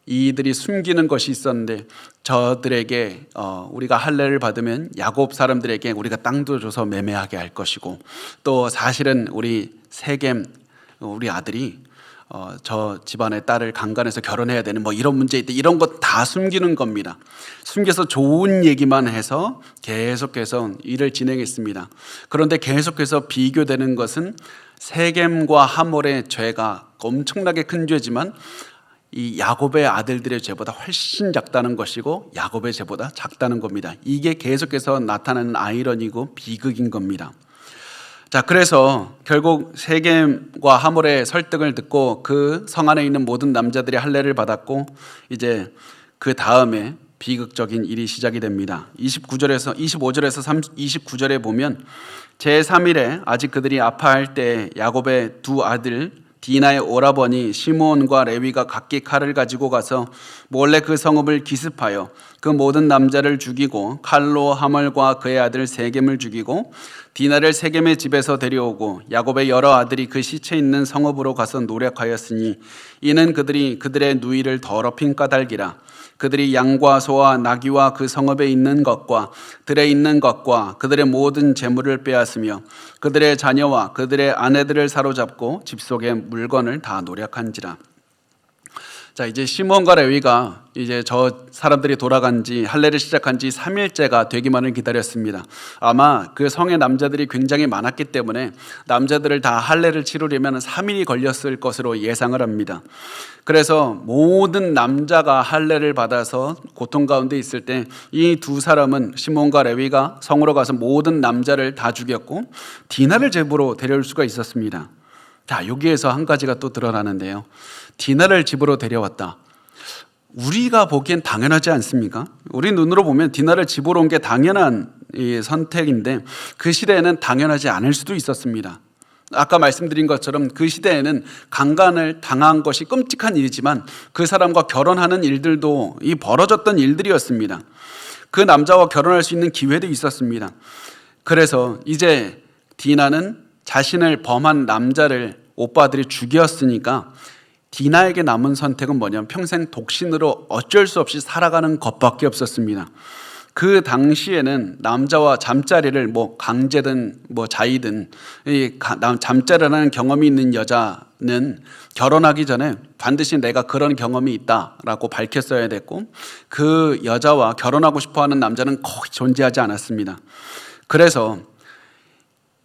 이들이 숨기는 것이 있었는데 저들에게 우리가 할례를 받으면 야곱 사람들에게 우리가 땅도 줘서 매매하게 할 것이고, 또 사실은 우리 세겜 우리 아들이 저 집안의 딸을 강간해서 결혼해야 되는 뭐 이런 문제 있다, 이런 것 다 숨기는 겁니다. 숨겨서 좋은 얘기만 해서 계속해서 일을 진행했습니다. 그런데 계속해서 비교되는 것은 세겜과 하몰의 죄가 엄청나게 큰 죄지만 이 야곱의 아들들의 죄보다 훨씬 작다는 것이고 야곱의 죄보다 작다는 겁니다. 이게 계속해서 나타나는 아이러니고 비극인 겁니다. 자, 그래서 결국 세겜과 하몰의 설득을 듣고 그 성 안에 있는 모든 남자들이 할례를 받았고, 이제 그 다음에 비극적인 일이 시작이 됩니다. 25절에서 29절에 보면 제3일에 아직 그들이 아파할 때 야곱의 두 아들 디나의 오라버니 시므온과 레위가 각기 칼을 가지고 가서 몰래 그 성읍을 기습하여 그 모든 남자를 죽이고 칼로 하몰과 그의 아들 세겜을 죽이고 디나를 세겜의 집에서 데려오고 야곱의 여러 아들이 그 시체 있는 성읍으로 가서 노력하였으니 이는 그들이 그들의 누이를 더럽힌 까닭이라. 그들이 양과 소와 나귀와 그 성읍에 있는 것과 들에 있는 것과 그들의 모든 재물을 빼앗으며 그들의 자녀와 그들의 아내들을 사로잡고 집 속의 물건을 다 노력한지라. 자, 이제 시므온과 레위가 이제 저 사람들이 돌아간 지 할례를 시작한 지 3일째가 되기만을 기다렸습니다. 아마 그 성의 남자들이 굉장히 많았기 때문에 남자들을 다 할례를 치르려면 3일이 걸렸을 것으로 예상을 합니다. 그래서 모든 남자가 할례를 받아서 고통 가운데 있을 때 이 두 사람은 시므온과 레위가 성으로 가서 모든 남자를 다 죽였고 디나를 제부로 데려올 수가 있었습니다. 자, 여기에서 한 가지가 또 드러나는데요. 디나를 집으로 데려왔다. 우리가 보기엔 당연하지 않습니까? 우리 눈으로 보면 디나를 집으로 온 게 당연한 선택인데 그 시대에는 당연하지 않을 수도 있었습니다. 아까 말씀드린 것처럼 그 시대에는 강간을 당한 것이 끔찍한 일이지만 그 사람과 결혼하는 일들도 이 벌어졌던 일들이었습니다. 그 남자와 결혼할 수 있는 기회도 있었습니다. 그래서 이제 디나는 자신을 범한 남자를 오빠들이 죽였으니까 디나에게 남은 선택은 뭐냐면 평생 독신으로 어쩔 수 없이 살아가는 것밖에 없었습니다. 그 당시에는 남자와 잠자리를 뭐 강제든 뭐 자의든 이 잠자리라는 경험이 있는 여자는 결혼하기 전에 반드시 내가 그런 경험이 있다라고 밝혔어야 됐고, 그 여자와 결혼하고 싶어하는 남자는 거의 존재하지 않았습니다. 그래서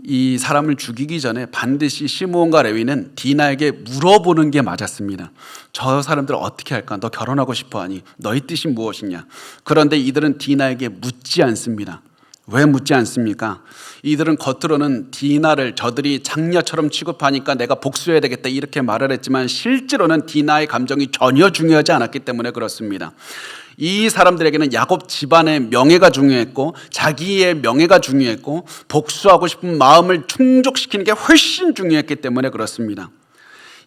이 사람을 죽이기 전에 반드시 시므온과 레위는 디나에게 물어보는 게 맞았습니다. 저 사람들 어떻게 할까? 너 결혼하고 싶어하니? 너희 뜻이 무엇이냐? 그런데 이들은 디나에게 묻지 않습니다. 왜 묻지 않습니까? 이들은 겉으로는 디나를 저들이 장녀처럼 취급하니까 내가 복수해야 되겠다 이렇게 말을 했지만 실제로는 디나의 감정이 전혀 중요하지 않았기 때문에 그렇습니다. 이 사람들에게는 야곱 집안의 명예가 중요했고 자기의 명예가 중요했고 복수하고 싶은 마음을 충족시키는 게 훨씬 중요했기 때문에 그렇습니다.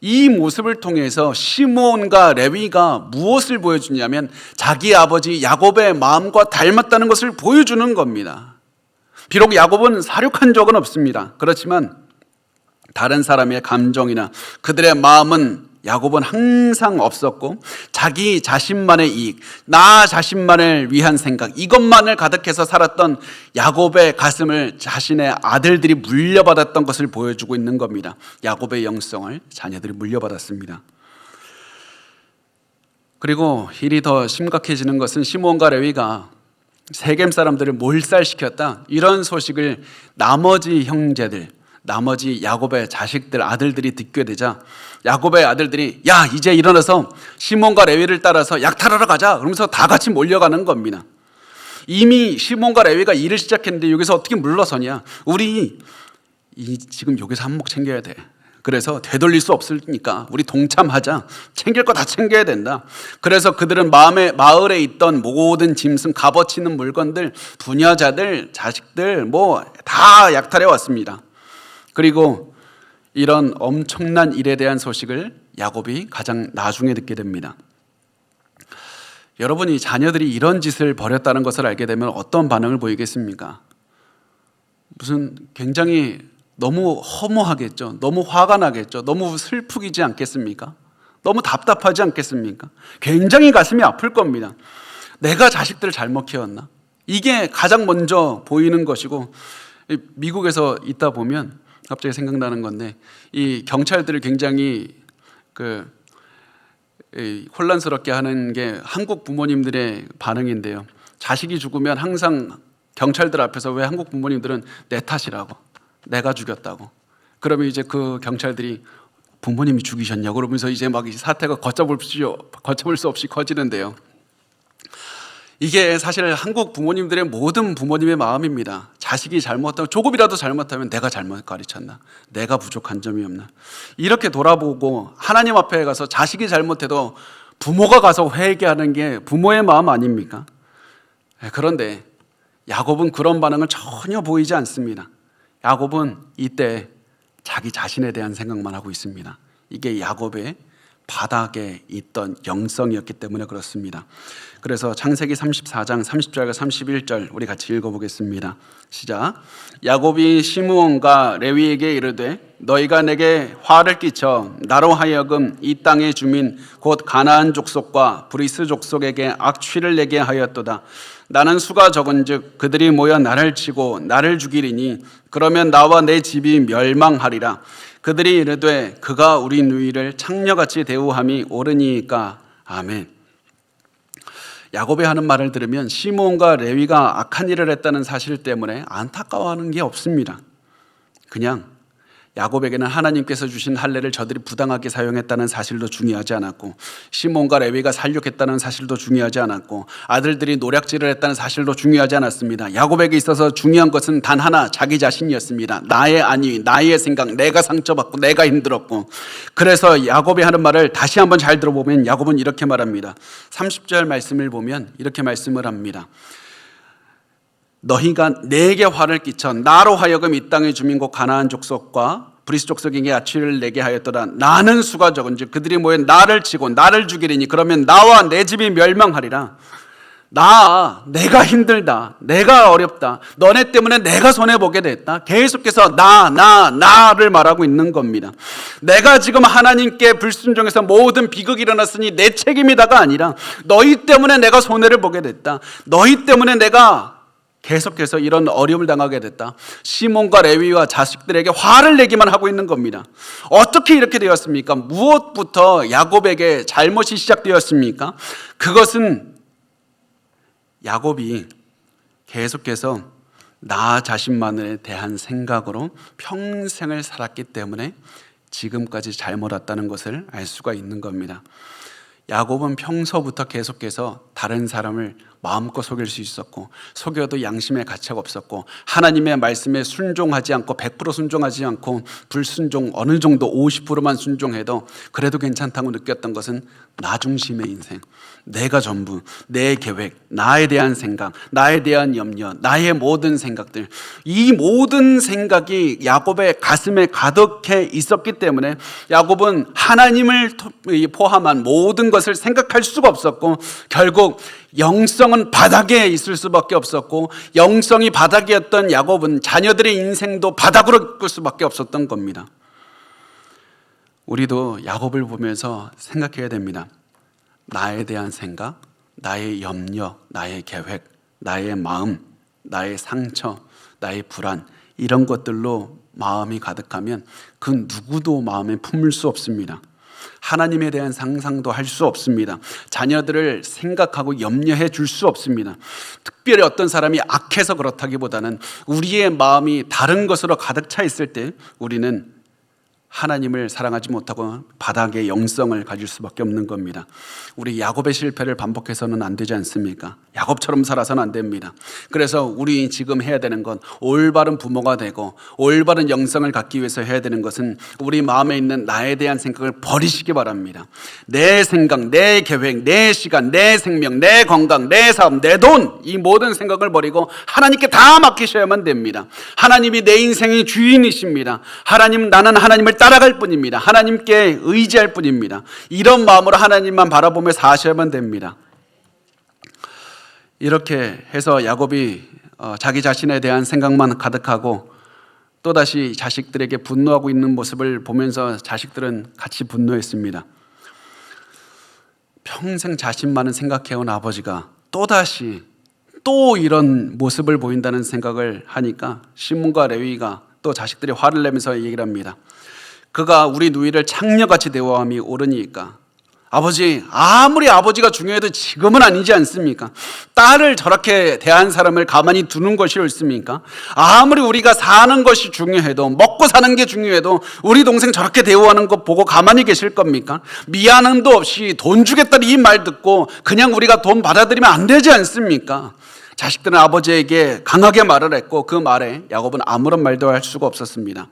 이 모습을 통해서 시므온과 레위가 무엇을 보여주냐면 자기 아버지 야곱의 마음과 닮았다는 것을 보여주는 겁니다. 비록 야곱은 사륙한 적은 없습니다. 그렇지만 다른 사람의 감정이나 그들의 마음은 야곱은 항상 없었고 자기 자신만의 이익, 나 자신만을 위한 생각, 이것만을 가득해서 살았던 야곱의 가슴을 자신의 아들들이 물려받았던 것을 보여주고 있는 겁니다. 야곱의 영성을 자녀들이 물려받았습니다. 그리고 일이 더 심각해지는 것은 시므온과 레위가 세겜 사람들을 몰살시켰다, 이런 소식을 나머지 형제들, 나머지 야곱의 자식들, 아들들이 듣게 되자 야곱의 아들들이 야 이제 일어나서 시몬과 레위를 따라서 약탈하러 가자 그러면서 다 같이 몰려가는 겁니다. 이미 시몬과 레위가 일을 시작했는데 여기서 어떻게 물러서냐? 우리 지금 여기서 한몫 챙겨야 돼. 그래서 되돌릴 수 없으니까 우리 동참하자. 챙길 거 다 챙겨야 된다. 그래서 그들은 마을에 있던 모든 짐승, 값어치는 물건들, 부녀자들, 자식들 뭐 다 약탈해 왔습니다. 그리고 이런 엄청난 일에 대한 소식을 야곱이 가장 나중에 듣게 됩니다. 여러분이 자녀들이 이런 짓을 벌였다는 것을 알게 되면 어떤 반응을 보이겠습니까? 무슨 굉장히 너무 허무하겠죠. 너무 화가 나겠죠. 너무 슬프지 않겠습니까? 너무 답답하지 않겠습니까? 굉장히 가슴이 아플 겁니다. 내가 자식들을 잘못 키웠나? 이게 가장 먼저 보이는 것이고, 미국에서 있다 보면 갑자기 생각나는 건데, 이 경찰들을 굉장히 혼란스럽게 하는 게 한국 부모님들의 반응인데요. 자식이 죽으면 항상 경찰들 앞에서 왜 한국 부모님들은 내 탓이라고, 내가 죽였다고. 그러면 이제 그 경찰들이 부모님이 죽이셨냐고 그러면서 이제 막 이 사태가 걷잡을 수 없이 커지는데요. 이게 사실 한국 부모님들의 모든 부모님의 마음입니다. 자식이 잘못하면, 조금이라도 잘못하면 내가 잘못 가르쳤나? 내가 부족한 점이 없나? 이렇게 돌아보고 하나님 앞에 가서 자식이 잘못해도 부모가 가서 회개하는 게 부모의 마음 아닙니까? 그런데 야곱은 그런 반응을 전혀 보이지 않습니다. 야곱은 이때 자기 자신에 대한 생각만 하고 있습니다. 이게 야곱의 바닥에 있던 영성이었기 때문에 그렇습니다. 그래서 창세기 34장 30절과 31절 우리 같이 읽어보겠습니다. 시작. 야곱이 시므온과 레위에게 이르되 너희가 내게 화를 끼쳐 나로 하여금 이 땅의 주민 곧 가나안 족속과 브리스 족속에게 악취를 내게 하였도다. 나는 수가 적은즉 그들이 모여 나를 치고 나를 죽이리니 그러면 나와 내 집이 멸망하리라. 그들이 이르되 그가 우리 누이를 창녀같이 대우함이 옳으니까. 아멘. 야곱이 하는 말을 들으면 시므온과 레위가 악한 일을 했다는 사실 때문에 안타까워하는 게 없습니다. 그냥 야곱에게는 하나님께서 주신 할례를 저들이 부당하게 사용했다는 사실도 중요하지 않았고, 시몬과 레위가 살육했다는 사실도 중요하지 않았고, 아들들이 노략질을 했다는 사실도 중요하지 않았습니다. 야곱에게 있어서 중요한 것은 단 하나, 자기 자신이었습니다. 나의 안위, 나의 생각, 내가 상처받고 내가 힘들었고. 그래서 야곱이 하는 말을 다시 한번 잘 들어보면 야곱은 이렇게 말합니다. 30절 말씀을 보면 이렇게 말씀을 합니다. 너희가 내게 화를 끼쳐 나로 하여금 이 땅의 주민국 가나안 족속과 브리스 족속에게 아치를 내게 하였더라. 나는 수가 적은즉 그들이 모여 나를 치고 나를 죽이리니 그러면 나와 내 집이 멸망하리라. 내가 힘들다, 내가 어렵다, 너네 때문에 내가 손해보게 됐다. 계속해서 나를 말하고 있는 겁니다. 내가 지금 하나님께 불순종해서 모든 비극이 일어났으니 내 책임이다가 아니라 너희 때문에 내가 손해를 보게 됐다. 너희 때문에 내가 계속해서 이런 어려움을 당하게 됐다. 시몬과 레위와 자식들에게 화를 내기만 하고 있는 겁니다. 어떻게 이렇게 되었습니까? 무엇부터 야곱에게 잘못이 시작되었습니까? 그것은 야곱이 계속해서 나 자신만에 대한 생각으로 평생을 살았기 때문에 지금까지 잘못 왔다는 것을 알 수가 있는 겁니다. 야곱은 평소부터 계속해서 다른 사람을 마음껏 속일 수 있었고, 속여도 양심의 가치가 없었고, 하나님의 말씀에 순종하지 않고 100% 순종하지 않고 불순종 어느 정도 50%만 순종해도 그래도 괜찮다고 느꼈던 것은 나 중심의 인생, 내가 전부, 내 계획, 나에 대한 생각, 나에 대한 염려, 나의 모든 생각들, 이 모든 생각이 야곱의 가슴에 가득해 있었기 때문에 야곱은 하나님을 포함한 모든 것을 생각할 수가 없었고, 결국 영성은 바닥에 있을 수밖에 없었고, 영성이 바닥이었던 야곱은 자녀들의 인생도 바닥으로 이끌 수밖에 없었던 겁니다. 우리도 야곱을 보면서 생각해야 됩니다. 나에 대한 생각, 나의 염려, 나의 계획, 나의 마음, 나의 상처, 나의 불안, 이런 것들로 마음이 가득하면 그 누구도 마음에 품을 수 없습니다. 하나님에 대한 상상도 할 수 없습니다. 자녀들을 생각하고 염려해 줄 수 없습니다. 특별히 어떤 사람이 악해서 그렇다기보다는 우리의 마음이 다른 것으로 가득 차 있을 때 우리는 하나님을 사랑하지 못하고 바닥의 영성을 가질 수밖에 없는 겁니다. 우리 야곱의 실패를 반복해서는 안 되지 않습니까? 야곱처럼 살아서는 안 됩니다. 그래서 우리 지금 해야 되는 건 올바른 부모가 되고 올바른 영성을 갖기 위해서 해야 되는 것은 우리 마음에 있는 나에 대한 생각을 버리시기 바랍니다. 내 생각, 내 계획, 내 시간, 내 생명, 내 건강, 내 사업, 내 돈, 이 모든 생각을 버리고 하나님께 다 맡기셔야만 됩니다. 하나님이 내 인생의 주인이십니다. 나는 하나님을 따라갈 뿐입니다. 하나님께 의지할 뿐입니다. 이런 마음으로 하나님만 바라보며 사셔야만 됩니다. 이렇게 해서 야곱이 자기 자신에 대한 생각만 가득하고 또다시 자식들에게 분노하고 있는 모습을 보면서 자식들은 같이 분노했습니다. 평생 자신만을 생각해온 아버지가 또다시 또 이런 모습을 보인다는 생각을 하니까 시몬과 레위가 또 자식들이 화를 내면서 얘기를 합니다. 그가 우리 누이를 창녀같이 대우함이 옳으니까. 아버지, 아무리 아버지가 중요해도 지금은 아니지 않습니까? 딸을 저렇게 대한 사람을 가만히 두는 것이 옳습니까? 아무리 우리가 사는 것이 중요해도, 먹고 사는 게 중요해도 우리 동생 저렇게 대우하는 것 보고 가만히 계실 겁니까? 미안함도 없이 돈 주겠다는 이 말 듣고 그냥 우리가 돈 받아들이면 안 되지 않습니까? 자식들은 아버지에게 강하게 말을 했고 그 말에 야곱은 아무런 말도 할 수가 없었습니다.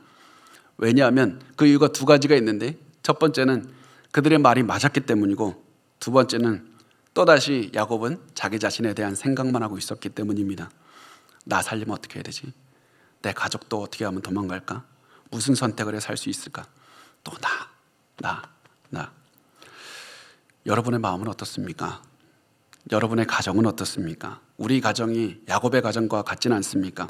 왜냐하면 그 이유가 두 가지가 있는데, 첫 번째는 그들의 말이 맞았기 때문이고, 두 번째는 또다시 야곱은 자기 자신에 대한 생각만 하고 있었기 때문입니다. 나 살려면 어떻게 해야 되지? 내 가족도 어떻게 하면 도망갈까? 무슨 선택을 해 살 수 있을까? 또 나. 여러분의 마음은 어떻습니까? 여러분의 가정은 어떻습니까? 우리 가정이 야곱의 가정과 같지는 않습니까?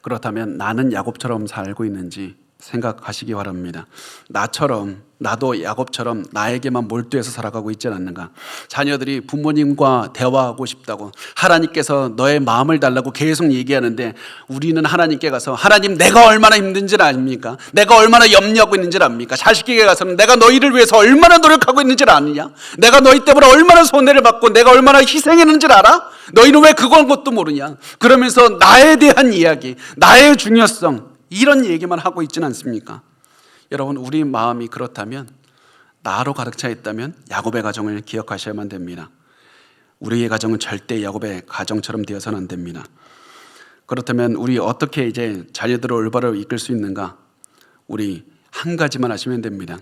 그렇다면 나는 야곱처럼 살고 있는지 생각하시기 바랍니다. 나도 야곱처럼 나에게만 몰두해서 살아가고 있지 않는가? 자녀들이 부모님과 대화하고 싶다고, 하나님께서 너의 마음을 달라고 계속 얘기하는데 우리는 하나님께 가서 하나님, 내가 얼마나 힘든지를 아십니까? 내가 얼마나 염려하고 있는지를 압니까? 자식에게 가서는 내가 너희를 위해서 얼마나 노력하고 있는지를 아느냐? 내가 너희 때문에 얼마나 손해를 받고 내가 얼마나 희생했는지를 알아? 너희는 왜 그건 것도 모르냐? 그러면서 나에 대한 이야기, 나의 중요성, 이런 얘기만 하고 있지는 않습니까? 여러분, 우리 마음이 그렇다면, 나로 가득 차 있다면 야곱의 가정을 기억하셔야만 됩니다. 우리의 가정은 절대 야곱의 가정처럼 되어서는 안 됩니다. 그렇다면 우리 어떻게 이제 자녀들을 올바로 이끌 수 있는가? 우리 한 가지만 하시면 됩니다.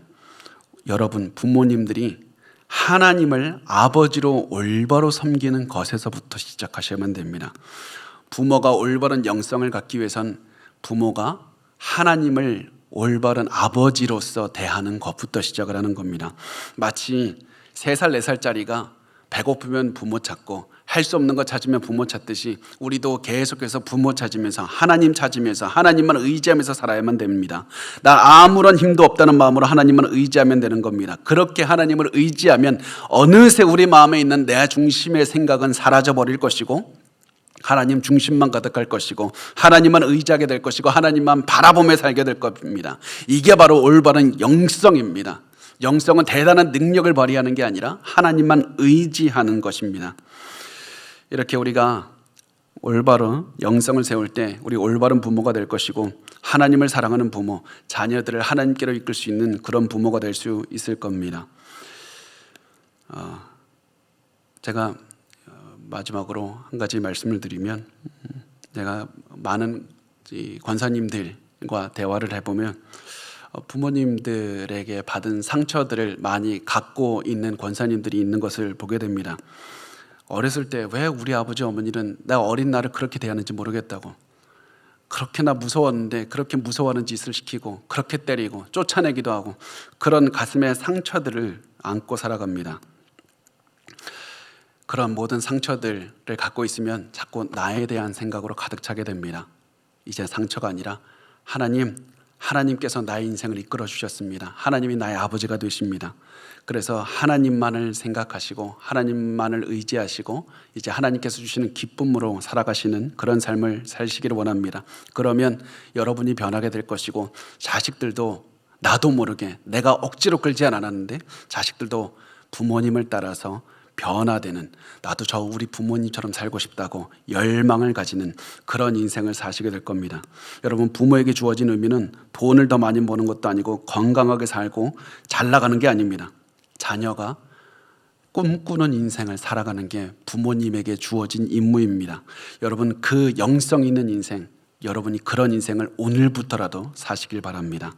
여러분, 부모님들이 하나님을 아버지로 올바로 섬기는 것에서부터 시작하셔야만 됩니다. 부모가 올바른 영성을 갖기 위해선 부모가 하나님을 올바른 아버지로서 대하는 것부터 시작을 하는 겁니다. 마치 3살, 4살짜리가 배고프면 부모 찾고 할 수 없는 거 찾으면 부모 찾듯이 우리도 계속해서 부모 찾으면서 하나님 찾으면서 하나님만 의지하면서 살아야만 됩니다. 나 아무런 힘도 없다는 마음으로 하나님만 의지하면 되는 겁니다. 그렇게 하나님을 의지하면 어느새 우리 마음에 있는 내 중심의 생각은 사라져 버릴 것이고 하나님 중심만 가득할 것이고 하나님만 의지하게 될 것이고 하나님만 바라보며 살게 될 겁니다. 이게 바로 올바른 영성입니다. 영성은 대단한 능력을 발휘하는 게 아니라 하나님만 의지하는 것입니다. 이렇게 우리가 올바른 영성을 세울 때 우리 올바른 부모가 될 것이고 하나님을 사랑하는 부모, 자녀들을 하나님께로 이끌 수 있는 그런 부모가 될 수 있을 겁니다. 제가 마지막으로 한 가지 말씀을 드리면, 제가 많은 권사님들과 대화를 해보면 부모님들에게 받은 상처들을 많이 갖고 있는 권사님들이 있는 것을 보게 됩니다. 어렸을 때 왜 우리 아버지 어머니는 나 어린 나를 그렇게 대하는지 모르겠다고, 그렇게나 무서웠는데 그렇게 무서워하는 짓을 시키고 그렇게 때리고 쫓아내기도 하고, 그런 가슴의 상처들을 안고 살아갑니다. 그런 모든 상처들을 갖고 있으면 자꾸 나에 대한 생각으로 가득 차게 됩니다. 이제 상처가 아니라 하나님께서 나의 인생을 이끌어 주셨습니다. 하나님이 나의 아버지가 되십니다. 그래서 하나님만을 생각하시고 하나님만을 의지하시고 이제 하나님께서 주시는 기쁨으로 살아가시는 그런 삶을 사시기를 원합니다. 그러면 여러분이 변하게 될 것이고, 자식들도 나도 모르게, 내가 억지로 끌지 않았는데 자식들도 부모님을 따라서 변화되는, 나도 우리 부모님처럼 살고 싶다고 열망을 가지는 그런 인생을 사시게 될 겁니다. 여러분, 부모에게 주어진 의미는 돈을 더 많이 버는 것도 아니고 건강하게 살고 잘 나가는 게 아닙니다. 자녀가 꿈꾸는 인생을 살아가는 게 부모님에게 주어진 임무입니다. 여러분, 그 영성 있는 인생, 여러분이 그런 인생을 오늘부터라도 사시길 바랍니다.